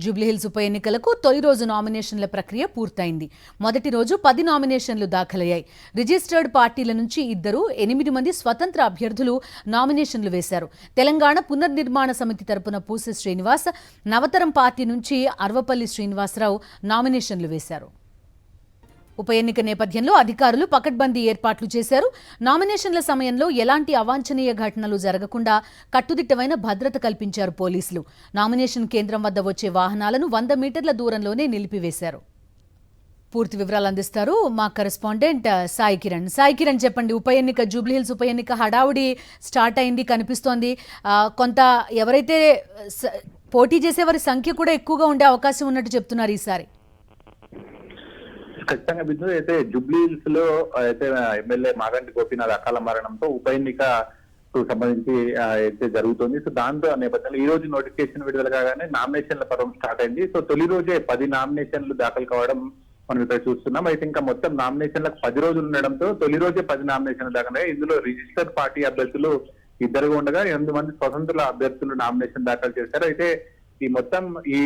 జూబ్లీహిల్స్ ఉప ఎన్నికలకు తొలి రోజు నామినేషన్ల ప్రక్రియ పూర్తయింది. మొదటి రోజు 10 నామినేషన్లు దాఖలయ్యాయి. రిజిస్టర్డ్ పార్టీల నుంచి 8 మంది స్వతంత్ర అభ్యర్థులు నామినేషన్లు వేశారు. తెలంగాణ పునర్నిర్మాణ సమితి తరపున పూసె శ్రీనివాస్, నవతరం పార్టీ నుంచి అర్వపల్లి శ్రీనివాసరావు నామినేషన్లు వేశారు. ఉప ఎన్నిక నేపథ్యంలో అధికారులు పకడ్బందీ ఏర్పాట్లు చేశారు. నామినేషన్ల సమయంలో ఎలాంటి అవాంఛనీయ ఘటనలు జరగకుండా కట్టుదిట్టమైన భద్రత కల్పించారు పోలీసులు. నామినేషన్ కేంద్రం వద్ద వచ్చే వాహనాలను 100 మీటర్ల దూరంలోనే నిలిపివేశారు. పూర్తి వివరాలు అందిస్తారు మా కరెస్పాండెంట్ సాయి కిరణ్. సాయి కిరణ్, చెప్పండి, ఉప ఎన్నిక జూబ్లీహిల్స్ ఉప ఎన్నిక హడావుడి స్టార్ట్ అయింది కనిపిస్తోంది. కొంత ఎవరైతే పోటీ చేసేవారి సంఖ్య కూడా ఎక్కువగా ఉండే అవకాశం ఉన్నట్టు చెప్తున్నారు ఈసారి. ఖచ్చితంగా బిందు అయితే జూబ్లీహిల్స్ లో అయితే ఎమ్మెల్యే మాగంటి గోపీనాథ్ అకాల మరణంతో ఉప ఎన్నికకు సంబంధించి అయితే జరుగుతుంది. సో దాంతో నేపథ్యంలో ఈ రోజు నోటిఫికేషన్ విడుదల కాగానే నామినేషన్ల పర్వం స్టార్ట్ అయింది. సో తొలి రోజే 10 నామినేషన్లు దాఖలు కావడం మనం ఇక్కడ చూస్తున్నాం. అయితే ఇంకా మొత్తం నామినేషన్లకు 10 రోజులు ఉండడంతో తొలి రోజే 10 నామినేషన్లు దాఖలయ్యాయి. ఇందులో రిజిస్టర్డ్ పార్టీ అభ్యర్థులు 2 ఉండగా 8 మంది స్వతంత్ర అభ్యర్థులు నామినేషన్ దాఖలు చేశారు. అయితే ఈ మొత్తం ఈ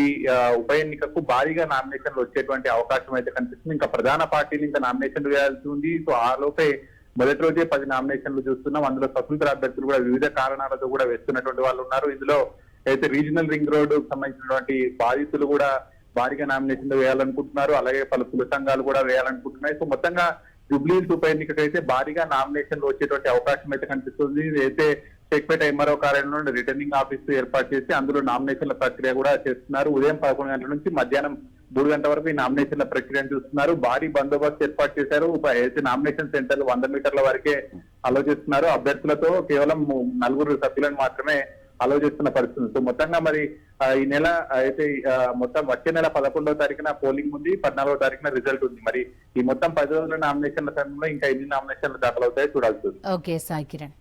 ఉప ఎన్నికకు భారీగా నామినేషన్లు వచ్చేటువంటి అవకాశం అయితే కనిపిస్తుంది. ఇంకా ప్రధాన పార్టీలు ఇంకా నామినేషన్లు వేయాల్సి ఉంది. సో ఆ లోపే మొదటి రోజే 10 నామినేషన్లు చూస్తున్నాం. అందులో స్వతంత్ర అభ్యర్థులు కూడా వివిధ కారణాలతో కూడా వేస్తున్నటువంటి వాళ్ళు ఉన్నారు. ఇందులో అయితే రీజనల్ రింగ్ రోడ్ సంబంధించినటువంటి బాధితులు కూడా భారీగా నామినేషన్లు వేయాలనుకుంటున్నారు. అలాగే పలు కుల సంఘాలు కూడా వేయాలనుకుంటున్నాయి. సో మొత్తంగా జూబ్లీహిల్స్ ఉప ఎన్నికకైతే భారీగా నామినేషన్లు వచ్చేటువంటి అవకాశం అయితే కనిపిస్తుంది. అయితే టెక్పేట ఎంఆర్ఓ కార్యాలయంలో రిటర్నింగ్ ఆఫీసు ఏర్పాటు చేసి అందులో నామినేషన్ల ప్రక్రియ కూడా చేస్తున్నారు. ఉదయం 11 గంటల నుంచి మధ్యాహ్నం 3 గంటల వరకు ఈ నామినేషన్ల ప్రక్రియను చూస్తున్నారు. భారీ బందోబస్తు ఏర్పాటు చేశారు. అయితే నామినేషన్ సెంటర్లు 100 మీటర్ల వరకే అలో చేస్తున్నారు. అభ్యర్థులతో కేవలం 4 సభ్యులను మాత్రమే అలో చేస్తున్న పరిస్థితి. సో మొత్తంగా మరి ఈ నెల అయితే మొత్తం వచ్చే నెల 11వ తారీఖున పోలింగ్ ఉంది, 14వ తారీఖున రిజల్ట్ ఉంది. మరి ఈ మొత్తం 10 రోజుల నామినేషన్ల సమయంలో ఇంకా ఎన్ని నామినేషన్లు దాఖలవుతాయో చూడాల్సి ఉంది. ఓకే సాయి కిరణ్.